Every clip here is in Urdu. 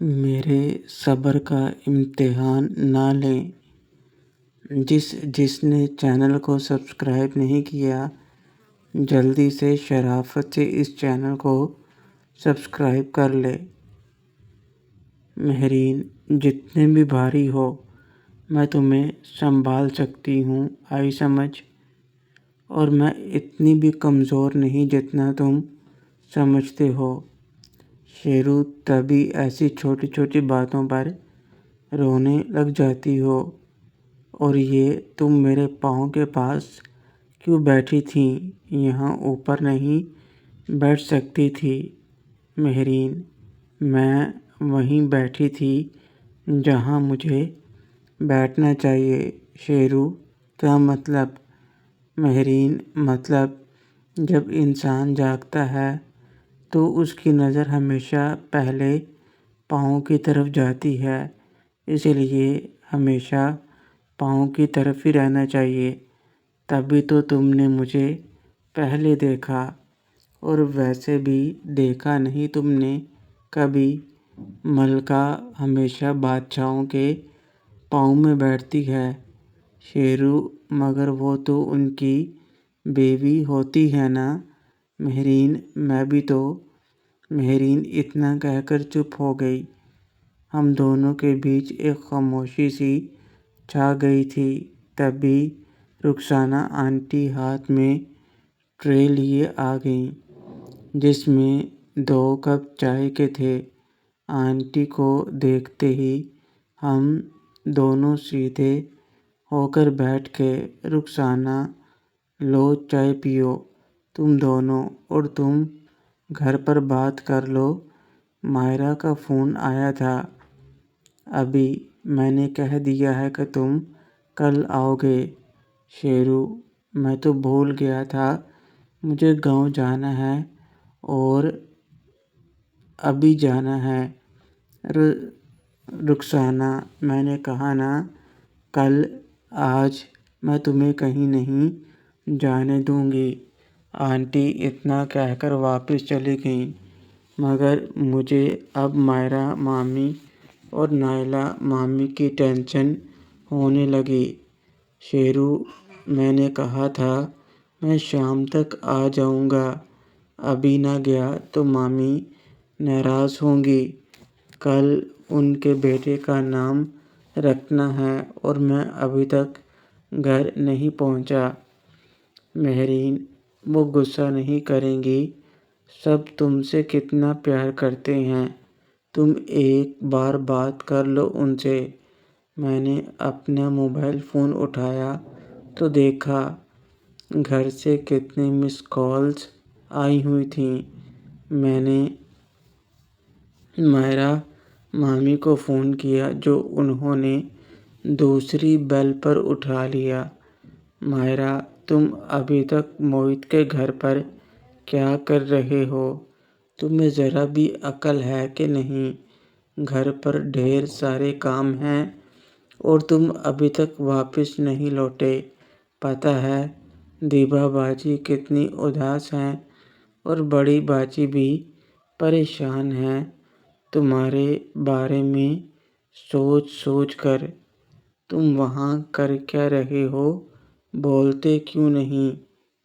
میرے صبر کا امتحان نہ لیں۔ جس نے چینل کو سبسکرائب نہیں کیا، جلدی سے شرافت سے اس چینل کو سبسکرائب کر لے۔ مہرین، جتنے بھی بھاری ہو میں تمہیں سنبھال سکتی ہوں، آئی سمجھ؟ اور میں اتنی بھی کمزور نہیں جتنا تم سمجھتے ہو۔ شیرو، تبھی ایسی چھوٹی چھوٹی باتوں پر رونے لگ جاتی ہو۔ اور یہ تم میرے پاؤں کے پاس کیوں بیٹھی تھی؟ یہاں اوپر نہیں بیٹھ سکتی تھی؟ مہرین، میں وہیں بیٹھی تھی جہاں مجھے بیٹھنا چاہیے۔ شیرو، کیا مطلب؟ مہرین، مطلب جب انسان جاگتا ہے تو اس کی نظر ہمیشہ پہلے پاؤں کی طرف جاتی ہے، اسی لیے ہمیشہ پاؤں کی طرف ہی رہنا چاہیے۔ تبھی تو تم نے مجھے پہلے دیکھا، اور ویسے بھی دیکھا نہیں تم نے کبھی۔ ملکہ ہمیشہ بادشاہوں کے پاؤں میں بیٹھتی ہے۔ شیرو، مگر وہ تو ان کی بیوی ہوتی ہے نا؟ مہرین، میں بھی تو۔ مہرین اتنا کہہ کر چپ ہو گئی۔ ہم دونوں کے بیچ ایک خاموشی سی چھا گئی تھی۔ تبھی رخسانہ آنٹی ہاتھ میں ٹرے لیے آ گئیں، جس میں 2 کپ چائے کے تھے۔ آنٹی کو دیکھتے ہی ہم دونوں سیدھے ہو کر بیٹھ گئے۔ رخسانہ، لو چائے پیو تم دونوں، اور تم گھر پر بات کر لو۔ مائرہ کا فون آیا تھا ابھی، میں نے کہہ دیا ہے کہ تم کل آؤ گے۔ شیرو، میں تو بھول گیا تھا، مجھے گاؤں جانا ہے اور ابھی جانا ہے۔ رخسانہ، میں نے کہا نا کل، آج میں تمہیں کہیں نہیں جانے دوں گی۔ آنٹی اتنا کہہ کر واپس چلی گئیں، مگر مجھے اب مائرہ مامی اور نائلہ مامی کی ٹینشن ہونے لگی۔ شیرو، میں نے کہا تھا میں شام تک آ جاؤں گا، ابھی نہ گیا تو مامی ناراض ہوں گی۔ کل ان کے بیٹے کا نام رکھنا ہے اور میں ابھی تک گھر نہیں پہنچا۔ مہرین، وہ غصہ نہیں کریں گی، سب تم سے کتنا پیار کرتے ہیں، تم ایک بار بات کر لو ان سے۔ میں نے اپنا موبائل فون اٹھایا تو دیکھا گھر سے کتنی مس کالز آئی ہوئی تھیں۔ میں نے مائرہ مامی کو فون کیا، جو انہوں نے دوسری بیل پر اٹھا لیا۔ مائرہ، تم ابھی تک موہت کے گھر پر کیا کر رہے ہو؟ تمہیں ذرا بھی عقل ہے کہ نہیں؟ گھر پر ڈھیر سارے کام ہیں اور تم ابھی تک واپس نہیں لوٹے۔ پتہ ہے دیبا باجی کتنی اداس ہیں اور بڑی باجی بھی پریشان ہیں تمہارے بارے میں سوچ سوچ کر۔ تم وہاں کر کیا رہے ہو؟ بولتے کیوں نہیں؟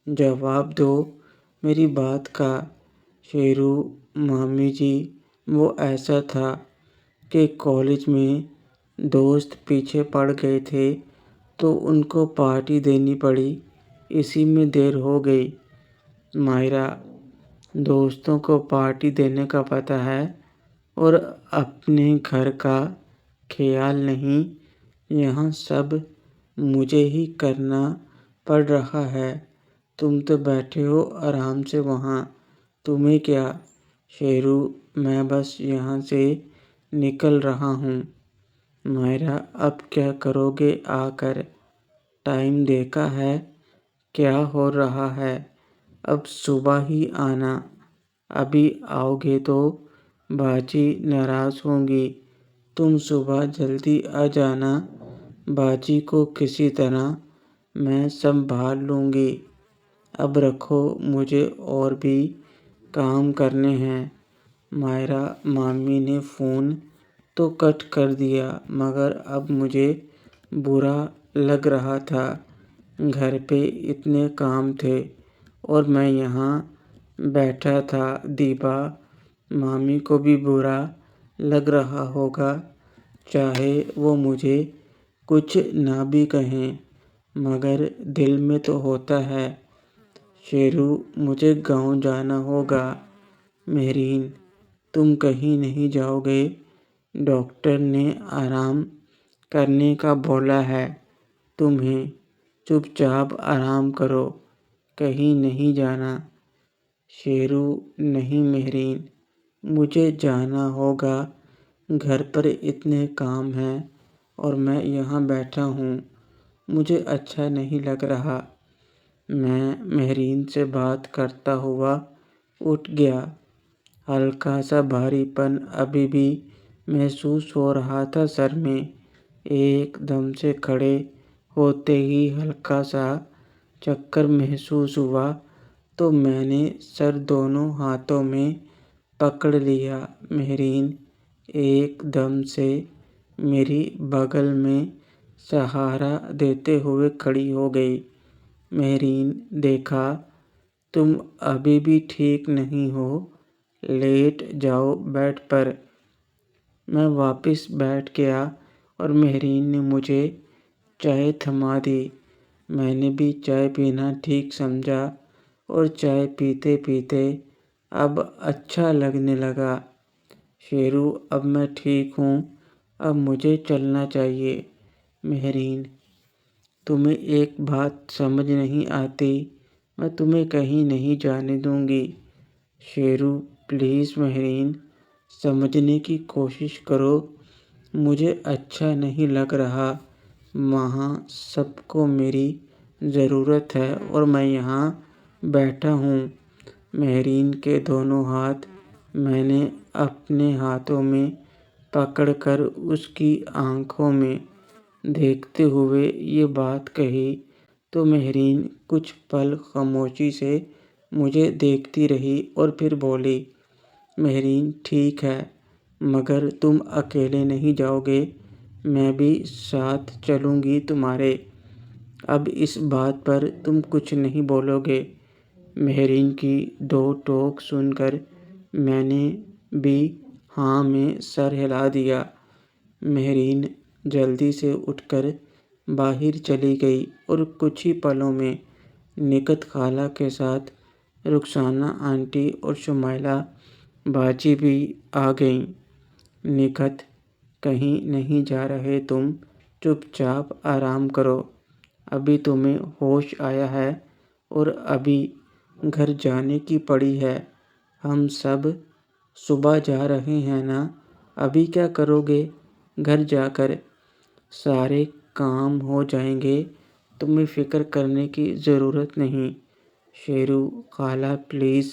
جواب دو میری بات کا۔ شیرو، مامی جی، وہ ایسا تھا کہ کالج میں دوست پیچھے پڑ گئے تھے تو ان کو پارٹی دینی پڑی، اسی میں دیر ہو گئی۔ مائرہ، دوستوں کو پارٹی دینے کا پتہ ہے اور اپنے گھر کا خیال نہیں؟ یہاں سب مجھے ہی کرنا پڑ رہا ہے، تم تو بیٹھے ہو آرام سے وہاں، تمہیں کیا؟ شیرو، میں بس یہاں سے نکل رہا ہوں۔ مائرہ، اب کیا کرو گے آ کر؟ ٹائم دیکھا ہے کیا ہو رہا ہے؟ اب صبح ہی آنا، ابھی آؤ گے تو باجی ناراض ہوں گی۔ تم صبح جلدی آ جانا، باجی کو کسی طرح میں سنبھال لوں گی۔ اب رکھو، مجھے اور بھی کام کرنے ہیں۔ مائرہ مامی نے فون تو کٹ کر دیا، مگر اب مجھے برا لگ رہا تھا۔ گھر پہ اتنے کام تھے اور میں یہاں بیٹھا تھا۔ دیپا مامی کو بھی برا لگ رہا ہوگا، چاہے وہ مجھے کچھ نہ بھی کہیں، مگر دل میں تو ہوتا ہے۔ شیرو، مجھے گاؤں جانا ہوگا۔ مہرین، تم کہیں نہیں جاؤ گے؟ ڈاکٹر نے آرام کرنے کا بولا ہے تمہیں، چپ چاپ آرام کرو، کہیں نہیں جانا۔ شیرو، نہیں مہرین، مجھے جانا ہوگا، گھر پر اتنے کام ہیں اور میں یہاں بیٹھا ہوں، مجھے اچھا نہیں لگ رہا۔ میں مہرین سے بات کرتا ہوا اٹھ گیا۔ ہلکا سا بھاری پن ابھی بھی محسوس ہو رہا تھا سر میں۔ ایک دم سے کھڑے ہوتے ہی ہلکا سا چکر محسوس ہوا تو میں نے سر دونوں ہاتھوں میں پکڑ لیا۔ مہرین ایک دم سے میری بغل میں سہارا دیتے ہوئے کھڑی ہو گئی۔ مہرین، دیکھا تم ابھی بھی ٹھیک نہیں ہو، لیٹ جاؤ بیڈ پر۔ میں واپس بیٹھ گیا اور مہرین نے مجھے چائے تھما دی۔ میں نے بھی چائے پینا ٹھیک سمجھا اور چائے پیتے پیتے اب اچھا لگنے لگا۔ شیرو، اب میں ٹھیک ہوں، اب مجھے چلنا چاہیے۔ مہرین، تمہیں ایک بات سمجھ نہیں آتی، میں تمہیں کہیں نہیں جانے دوں گی۔ شیرو، پلیز مہرین، سمجھنے کی کوشش کرو، مجھے اچھا نہیں لگ رہا، وہاں سب کو میری ضرورت ہے اور میں یہاں بیٹھا ہوں۔ مہرین کے دونوں ہاتھ میں نے اپنے ہاتھوں میں پکڑ کر اس کی آنکھوں میں دیکھتے ہوئے یہ بات کہی تو مہرین کچھ پل خاموشی سے مجھے دیکھتی رہی اور پھر بولی، مہرین ٹھیک ہے، مگر تم اکیلے نہیں جاؤ گے، میں بھی ساتھ چلوں گی تمہارے۔ اب اس بات پر تم کچھ نہیں بولو گے؟ مہرین کی دو ٹوک سن کر میں نے بھی ہاں میں سر ہلا دیا۔ مہرین جلدی سے اٹھ کر باہر چلی گئی اور کچھ ہی پلوں میں نکہت خالہ کے ساتھ رخسانہ آنٹی اور شمائلہ باجی بھی آ گئیں۔ نکہت، کہیں نہیں جا رہے تم، چپ چاپ آرام کرو، ابھی تمہیں ہوش آیا ہے اور ابھی گھر جانے کی پڑی ہے۔ ہم سب صبح جا رہے ہیں نا، ابھی کیا کرو گے گھر جا کر؟ سارے کام ہو جائیں گے، تمہیں فکر کرنے کی ضرورت نہیں۔ شیرو، خالہ پلیز،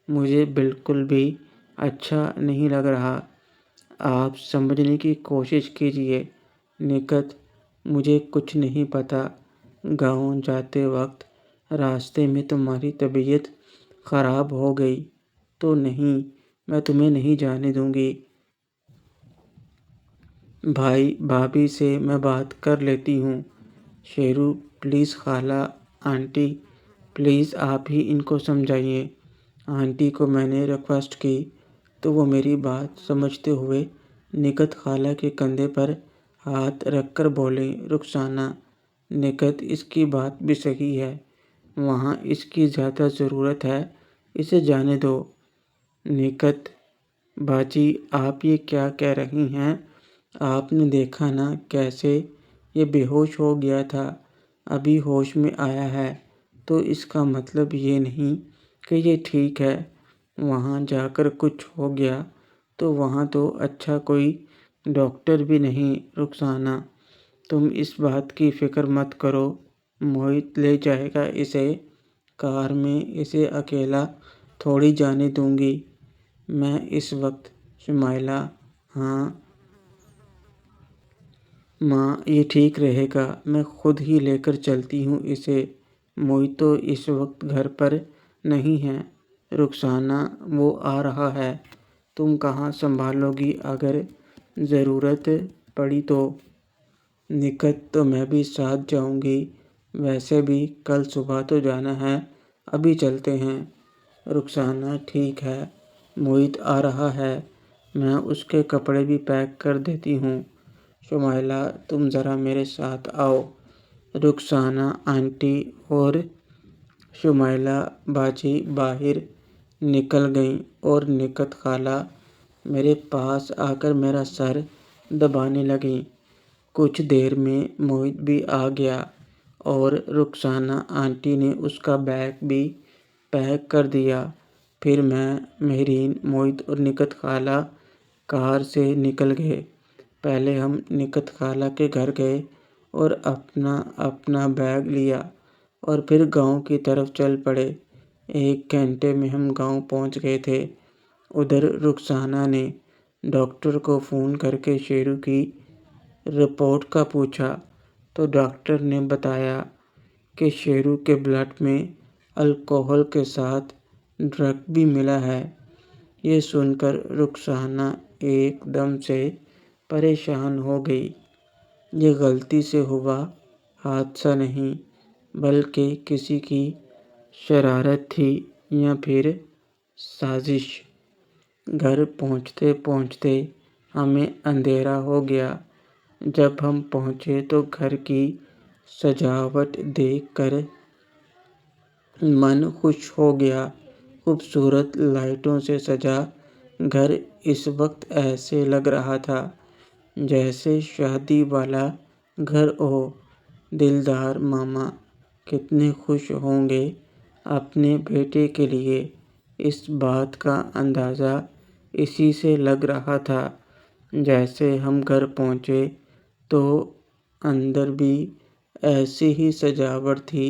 مجھے بالکل بھی اچھا نہیں لگ رہا، آپ سمجھنے کی کوشش کیجیے۔ نکہت، مجھے کچھ نہیں پتا، گاؤں جاتے وقت راستے میں تمہاری طبیعت خراب ہو گئی تو نہیں، میں تمہیں نہیں جانے دوں گی۔ بھائی بھابھی سے میں بات کر لیتی ہوں۔ شیرو، پلیز خالہ آنٹی، پلیز آپ ہی ان کو سمجھائیے۔ آنٹی کو میں نے ریکویسٹ کی تو وہ میری بات سمجھتے ہوئے نکہت خالہ کے کندھے پر ہاتھ رکھ کر بولیں، رخسانہ، نکہت اس کی بات بھی صحیح ہے، وہاں اس کی زیادہ ضرورت ہے، اسے جانے دو۔ نکہت باجی، آپ یہ کیا کہہ رہی ہیں؟ آپ نے دیکھا نا کیسے یہ بے ہوش ہو گیا تھا، ابھی ہوش میں آیا ہے، تو اس کا مطلب یہ نہیں کہ یہ ٹھیک ہے۔ وہاں جا کر کچھ ہو گیا تو وہاں تو اچھا کوئی ڈاکٹر بھی نہیں۔ رخسانہ، تم اس بات کی فکر مت کرو، موہت لے جائے گا اسے، کار میں اسے اکیلا تھوڑی جانے دوں گی میں اس وقت۔ شمائلہ، ہاں ماں، یہ ٹھیک رہے گا، میں خود ہی لے کر چلتی ہوں اسے، موہت تو اس وقت گھر پر نہیں ہے۔ رخسانہ، وہ آ رہا ہے، تم کہاں سنبھالو گی اگر ضرورت پڑی تو نکت تو میں بھی ساتھ جاؤں گی، ویسے بھی کل صبح تو جانا ہے، ابھی چلتے ہیں۔ رخسانہ ٹھیک ہے، موہت آ رہا ہے، میں اس کے کپڑے بھی پیک کر دیتی ہوں۔ شمائلہ تم ذرا میرے ساتھ آؤ۔ رخسانہ آنٹی اور شمائلہ باجی باہر نکل گئیں اور نکت خالہ میرے پاس آ کر میرا سر دبانے لگیں۔ کچھ دیر میں موہت بھی آ گیا اور رخسانہ آنٹی نے اس کا بیگ بھی پیک کر دیا۔ پھر میں، مہرین، موہت اور نکت خالہ کار سے نکل گئے۔ پہلے ہم نکت خالہ کے گھر گئے اور اپنا اپنا بیگ لیا اور پھر گاؤں کی طرف چل پڑے۔ 1 گھنٹے میں ہم گاؤں پہنچ گئے تھے۔ ادھر رخسانہ نے ڈاکٹر کو فون کر کے شیرو کی رپورٹ کا پوچھا تو ڈاکٹر نے بتایا کہ شیرو کے بلڈ میں الکوہل کے ساتھ ڈرگ بھی ملا ہے۔ یہ سن کر رخسانہ ایک دم سے پریشان ہو گئی۔ یہ غلطی سے ہوا حادثہ نہیں، بلکہ کسی کی شرارت تھی یا پھر سازش۔ گھر پہنچتے پہنچتے ہمیں اندھیرا ہو گیا۔ جب ہم پہنچے تو گھر کی سجاوٹ دیکھ کر من خوش ہو گیا۔ خوبصورت لائٹوں سے سجا گھر اس وقت ایسے لگ رہا تھا جیسے شادی والا گھر ہو۔ دلدار ماما کتنے خوش ہوں گے اپنے بیٹے کے لیے، اس بات کا اندازہ اسی سے لگ رہا تھا۔ جیسے ہم گھر پہنچے تو اندر بھی ایسی ہی سجاوٹ تھی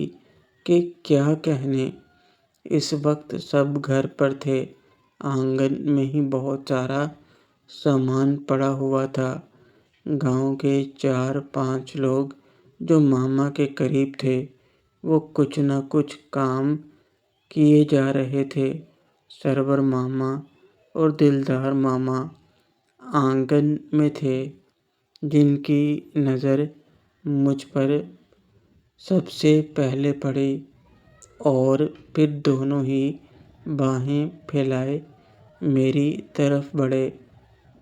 کہ کیا کہنے۔ اس وقت سب گھر پر تھے۔ آنگن میں ہی بہت سارا سامان پڑا ہوا تھا۔ گاؤں کے 4-5 لوگ جو ماما کے قریب تھے وہ کچھ نہ کچھ کام کیے جا رہے تھے۔ سرور ماما اور دلدار ماما آنگن میں تھے۔ جن کی نظر مجھ پر سب سے پہلے پڑی اور پھر دونوں ہی باہیں پھیلائے میری طرف بڑھے۔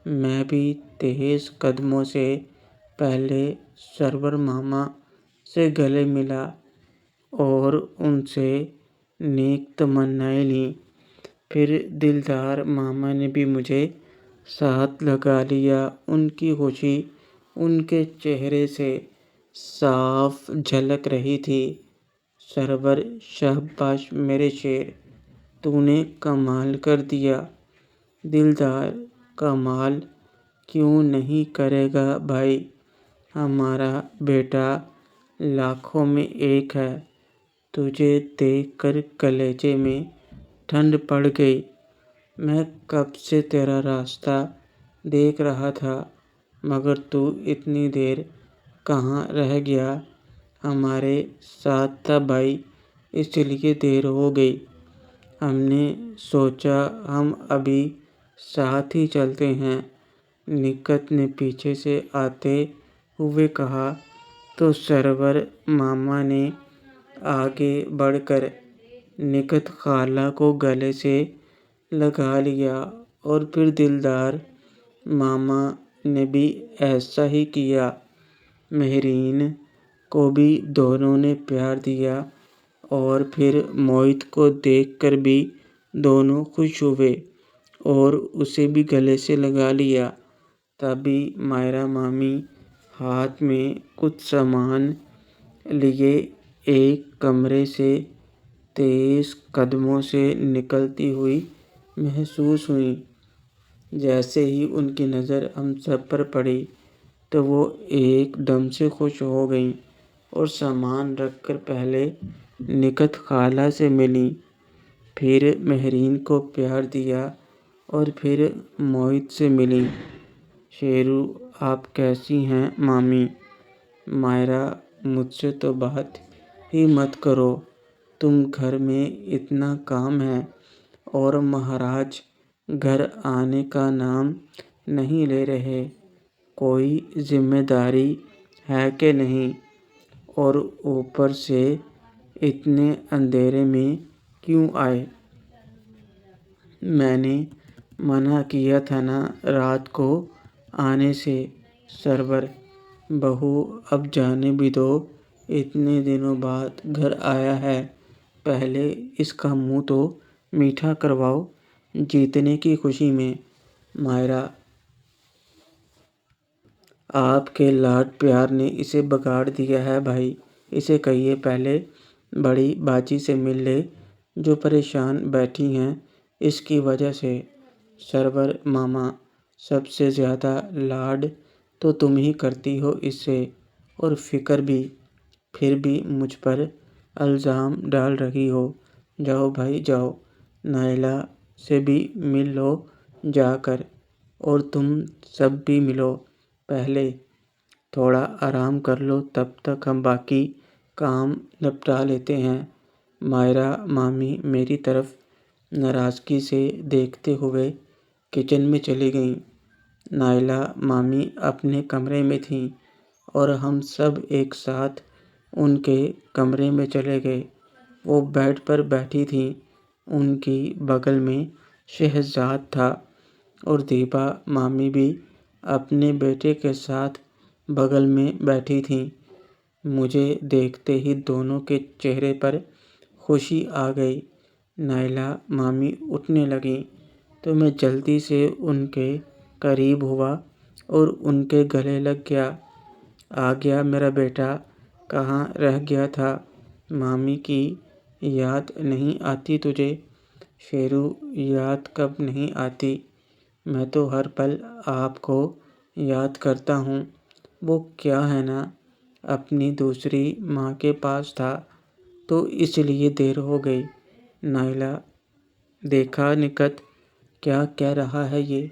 میں بھی تیز قدموں سے پہلے سرور ماما سے گلے ملا اور ان سے نیک تمنائیں لیں۔ پھر دلدار ماما نے بھی مجھے ساتھ لگا لیا۔ ان کی خوشی ان کے چہرے سے صاف جھلک رہی تھی۔ سرور شاباش میرے شیر، تو نے کمال کر دیا۔ دلدار کمال کیوں نہیں کرے گا بھائی، ہمارا بیٹا لاکھوں میں ایک ہے۔ تجھے دیکھ کر کلیجے میں ٹھنڈ پڑ گئی۔ میں کب سے تیرا راستہ دیکھ رہا تھا مگر تو اتنی دیر کہاں رہ گیا؟ ہمارے ساتھ تھا بھائی، اس لیے دیر ہو گئی۔ ہم نے سوچا ہم ابھی ساتھ ہی چلتے ہیں، نکت نے پیچھے سے آتے ہوئے کہا تو سرور ماما نے آگے بڑھ کر نکت خالہ کو گلے سے لگا لیا اور پھر دلدار ماما نے بھی ایسا ہی کیا۔ مہرین کو بھی دونوں نے پیار دیا اور پھر موہت کو دیکھ کر بھی دونوں خوش ہوئے اور اسے بھی گلے سے لگا لیا۔ تبھی مائرہ مامی ہاتھ میں کچھ سامان لیے ایک کمرے سے تیز قدموں سے نکلتی ہوئی محسوس ہوئیں۔ جیسے ہی ان کی نظر ہم سب پر پڑی تو وہ ایک دم سے خوش ہو گئیں اور سامان رکھ کر پہلے نکت خالہ سے ملیں، پھر مہرین کو پیار دیا اور پھر موہت سے ملیں۔ شیرو آپ کیسی ہیں مامی؟ مائرہ مجھ سے تو بات ہی مت کرو، تم گھر میں اتنا کام ہے اور مہاراج گھر آنے کا نام نہیں لے رہے۔ کوئی ذمہ داری ہے کہ نہیں، اور اوپر سے اتنے اندھیرے میں کیوں آئے؟ میں نے منع کیا تھا نا رات کو آنے سے۔ سرور بہو اب جانے بھی دو، اتنے دنوں بعد گھر آیا ہے، پہلے اس کا منہ تو میٹھا کرواؤ جیتنے کی خوشی میں۔ مائرہ: آپ کے لاڈ پیار نے اسے بگاڑ دیا ہے بھائی، اسے کہیے پہلے بڑی باجی سے مل لے جو پریشان بیٹھی ہیں اس کی وجہ سے۔ سرور ماما: سب سے زیادہ لاڈ تو تم ہی کرتی ہو اس سے، اور فکر بھی، پھر بھی مجھ پر الزام ڈال رہی ہو۔ جاؤ بھائی جاؤ، نائلہ سے بھی مل لو جا کر، اور تم سب بھی ملو، پہلے تھوڑا آرام کر لو تب تک ہم باقی کام نپٹا لیتے ہیں۔ مائرہ مامی میری طرف ناراضگی سے دیکھتے ہوئے کچن میں چلی گئیں۔ نائلہ مامی اپنے کمرے میں تھیں اور ہم سب ایک ساتھ ان کے کمرے میں چلے گئے۔ وہ بیڈ پر بیٹھی تھیں، ان کی بغل میں شہزاد تھا، اور دیبا مامی بھی اپنے بیٹے کے ساتھ بغل میں بیٹھی تھیں۔ مجھے دیکھتے ہی دونوں کے چہرے پر خوشی آ گئی۔ نائلہ مامی اٹھنے لگیں تو میں جلدی سے ان کے قریب ہوا اور ان کے گلے لگ گیا۔ آ گیا میرا بیٹا، کہاں رہ گیا تھا؟ مامی کی یاد نہیں آتی تجھے؟ شیرو: یاد کب نہیں آتی، میں تو ہر پل آپ کو یاد کرتا ہوں۔ وہ کیا ہے نا، اپنی دوسری ماں کے پاس تھا تو اس لیے دیر ہو گئی۔ نائلہ: دیکھا نکت، کیا کہہ رہا ہے یہ؟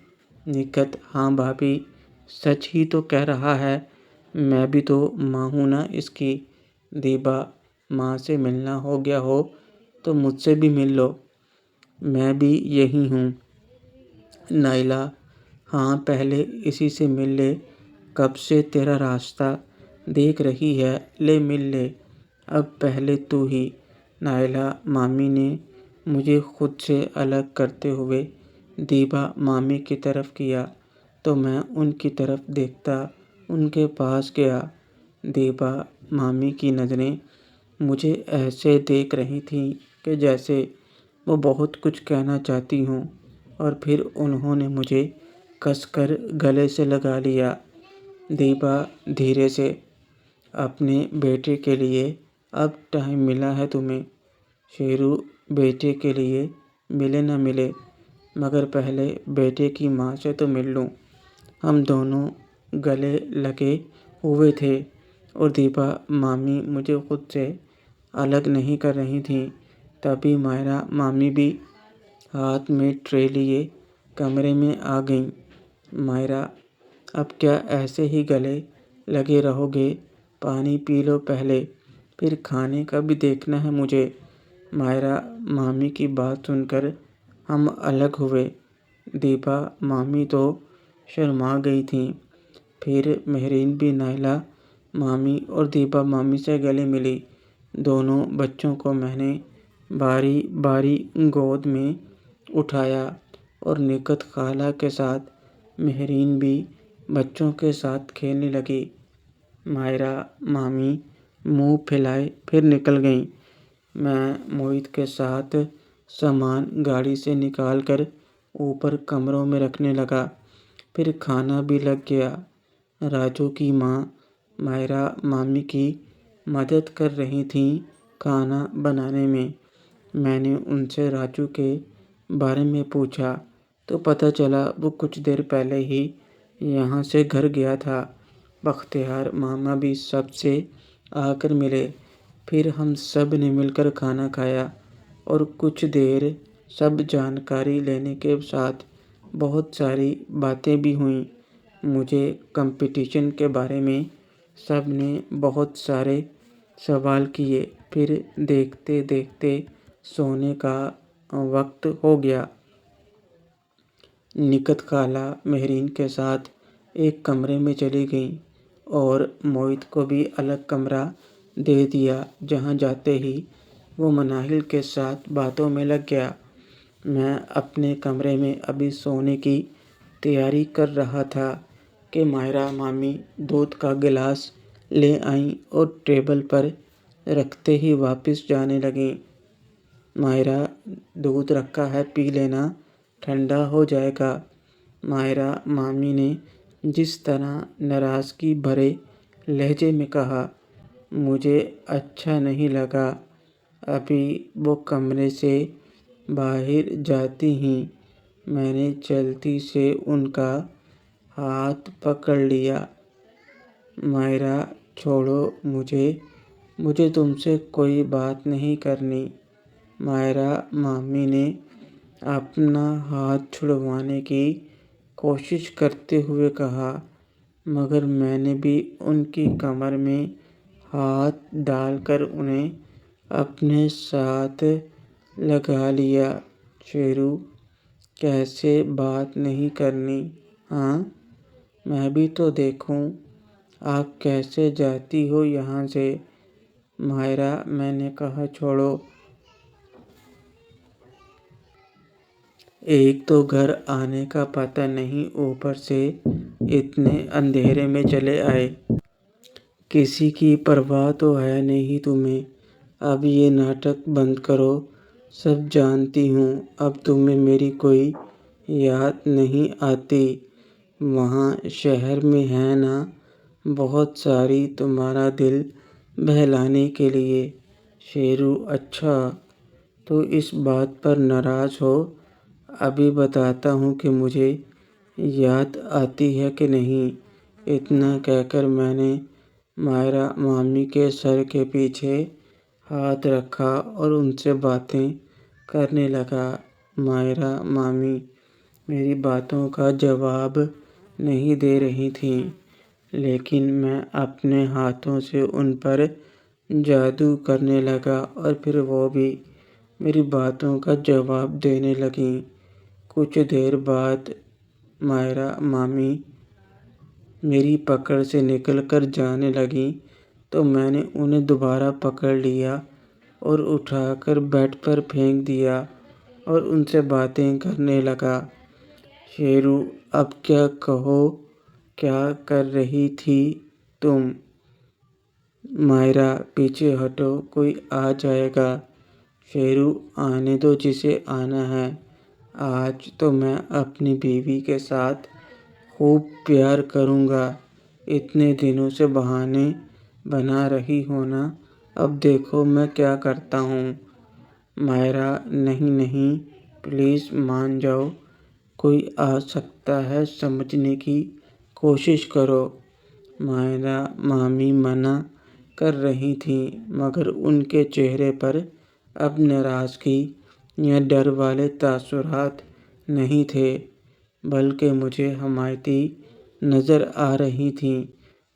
نکت: ہاں بھابھی، سچ ہی تو کہہ رہا ہے، میں بھی تو ماں ہوں نا اس کی۔ دیبا: ماں سے ملنا ہو گیا ہو تو مجھ سے بھی مل لو، میں بھی یہی ہوں۔ نائلہ: ہاں پہلے اسی سے مل لے، کب سے تیرا راستہ دیکھ رہی ہے، لے مل لے، اب پہلے تو ہی۔ نائلہ مامی نے مجھے خود سے الگ کرتے ہوئے دیبا مامی کی طرف کیا تو میں ان کی طرف دیکھتا ان کے پاس گیا۔ دیبا مامی کی نظریں مجھے ایسے دیکھ رہی تھیں کہ جیسے وہ بہت کچھ کہنا چاہتی ہوں، اور پھر انہوں نے مجھے کس کر گلے سے لگا لیا۔ دیبا دھیرے سے: اپنے بیٹے کے لیے اب ٹائم ملا ہے تمہیں؟ شیرو: بیٹے کے لیے ملے نہ ملے، مگر پہلے بیٹے کی ماں سے تو مل لوں۔ ہم دونوں گلے لگے ہوئے تھے اور دیبا مامی مجھے خود سے الگ نہیں کر رہی تھیں۔ تبھی مائرہ مامی بھی ہاتھ میں ٹرے لیے کمرے میں آ گئیں۔ مائرہ: اب کیا ایسے ہی گلے لگے رہو گے؟ پانی پی لو پہلے، پھر کھانے کا بھی دیکھنا ہے مجھے۔ مائرہ مامی کی بات سن کر ہم الگ ہوئے۔ دیبا مامی تو شرما گئی تھیں، پھر مہرین بھی نائلہ مامی اور دیبا مامی سے گلے ملی۔ دونوں بچوں کو میں نے باری باری گود میں اٹھایا، اور نکت خالہ کے ساتھ مہرین بھی بچوں کے ساتھ کھیلنے لگی۔ مائرہ مامی منہ پھیلائے پھر نکل گئیں۔ میں موہت کے ساتھ سامان گاڑی سے نکال کر اوپر کمروں میں رکھنے لگا، پھر کھانا بھی لگ گیا۔ راجو کی ماں مائرہ مامی کی مدد کر رہی تھیں کھانا بنانے میں۔ میں نے ان سے راجو کے بارے میں پوچھا تو پتہ چلا وہ کچھ دیر پہلے ہی یہاں سے گھر گیا تھا۔ بختیار ماما بھی سب سے آ کر ملے، پھر ہم سب نے مل کر کھانا کھایا، اور کچھ دیر سب جانکاری لینے کے ساتھ بہت ساری باتیں بھی ہوئیں۔ مجھے کمپٹیشن کے بارے میں سب نے بہت سارے سوال کیے، پھر دیکھتے دیکھتے سونے کا وقت ہو گیا۔ نکت خالہ مہرین کے ساتھ ایک کمرے میں چلی گئیں اور موہت کو بھی الگ کمرہ دے دیا۔ جہاں جاتے ہی وہ مناہل کے ساتھ باتوں میں لگ گیا۔ میں اپنے کمرے میں ابھی سونے کی تیاری کر رہا تھا کہ ماہرہ مامی دودھ کا گلاس لے آئیں اور ٹیبل پر رکھتے ہی واپس جانے لگیں۔ ماہرہ، دودھ رکھا ہے، پی لینا، ٹھنڈا ہو جائے گا۔ ماہرہ مامی نے جس طرح ناراضگی بھرے لہجے میں کہا، مجھے اچھا نہیں لگا۔ ابھی وہ کمرے سے باہر جاتی ہی میں نے جلدی سے ان کا ہاتھ پکڑ لیا۔ ماہرہ، چھوڑو مجھے تم سے کوئی بات نہیں کرنی۔ ماہرہ مامی نے اپنا ہاتھ چھڑوانے کی کوشش کرتے ہوئے کہا، مگر میں نے بھی ان کی کمر میں ہاتھ ڈال کر انہیں اپنے ساتھ لگا لیا۔ شیرو، کیسے بات نہیں کرنی؟ ہاں، میں بھی تو دیکھوں آپ کیسے جاتی ہو یہاں سے۔ ماہرہ، میں نے کہا، چھوڑو۔ ایک تو گھر آنے کا پتہ نہیں، اوپر سے اتنے اندھیرے میں چلے آئے۔ کسی کی پرواہ تو ہے نہیں تمہیں۔ اب یہ ناٹک بند کرو۔ سب جانتی ہوں، اب تمہیں میری کوئی یاد نہیں آتی۔ وہاں شہر میں ہیں نا بہت ساری تمہارا دل بہلانے کے لیے۔ شیرو، اچھا تو اس بات پر ناراض ہو؟ ابھی بتاتا ہوں کہ مجھے یاد آتی ہے کہ نہیں۔ اتنا کہہ کر میں نے ماہرہ مامی کے سر کے پیچھے ہاتھ رکھا اور ان سے باتیں کرنے لگا۔ ماہرہ مامی میری باتوں کا جواب نہیں دے رہی تھیں، لیکن میں اپنے ہاتھوں سے ان پر جادو کرنے لگا اور پھر وہ بھی میری باتوں کا جواب دینے لگیں۔ کچھ دیر بعد ماہرہ مامی میری پکڑ سے نکل کر جانے لگیں تو میں نے انہیں دوبارہ پکڑ لیا اور اٹھا کر بیڈ پر پھینک دیا اور ان سے باتیں کرنے لگا۔ شیرو، اب کیا کہو، کیا کر رہی تھی تم؟ ماہرہ، پیچھے ہٹو، کوئی آ جائے گا۔ شیرو، آنے دو جسے آنا ہے۔ آج تو میں اپنی بیوی کے ساتھ خوب پیار کروں گا۔ اتنے دنوں سے بہانے بنا رہی ہو نا، اب دیکھو میں کیا کرتا ہوں۔ ماہرہ، نہیں، پلیز مان جاؤ، کوئی آ سکتا ہے، سمجھنے کی کوشش کرو۔ ماہرہ مامی منع کر رہی تھیں، مگر ان کے چہرے پر اب ناراضگی یا ڈر والے تاثرات نہیں تھے، بلکہ مجھے حمایتی نظر آ رہی تھیں،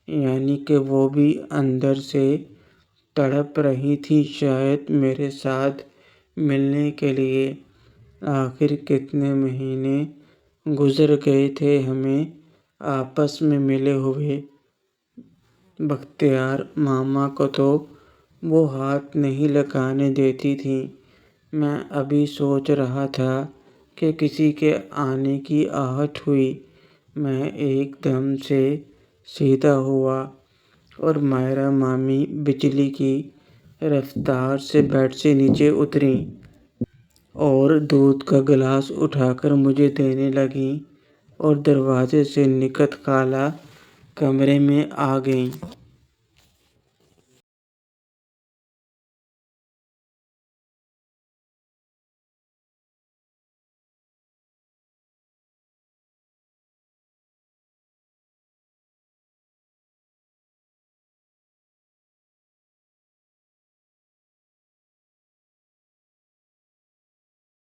یعنی کہ وہ بھی اندر سے تڑپ رہی تھیں، شاید میرے ساتھ ملنے کے لیے۔ آخر کتنے مہینے گزر گئے تھے ہمیں آپس میں ملے ہوئے۔ بختیار ماما کو تو وہ ہاتھ نہیں لگانے دیتی تھیں۔ میں ابھی سوچ رہا تھا کہ کسی کے آنے کی آہٹ ہوئی۔ میں ایک دم سے سیدھا ہوا اور ماہرہ مامی بجلی کی رفتار سے بیڈ سے نیچے اتریں اور دودھ کا گلاس اٹھا کر مجھے دینے لگیں اور دروازے سے نکت خالہ کمرے میں آ گئیں۔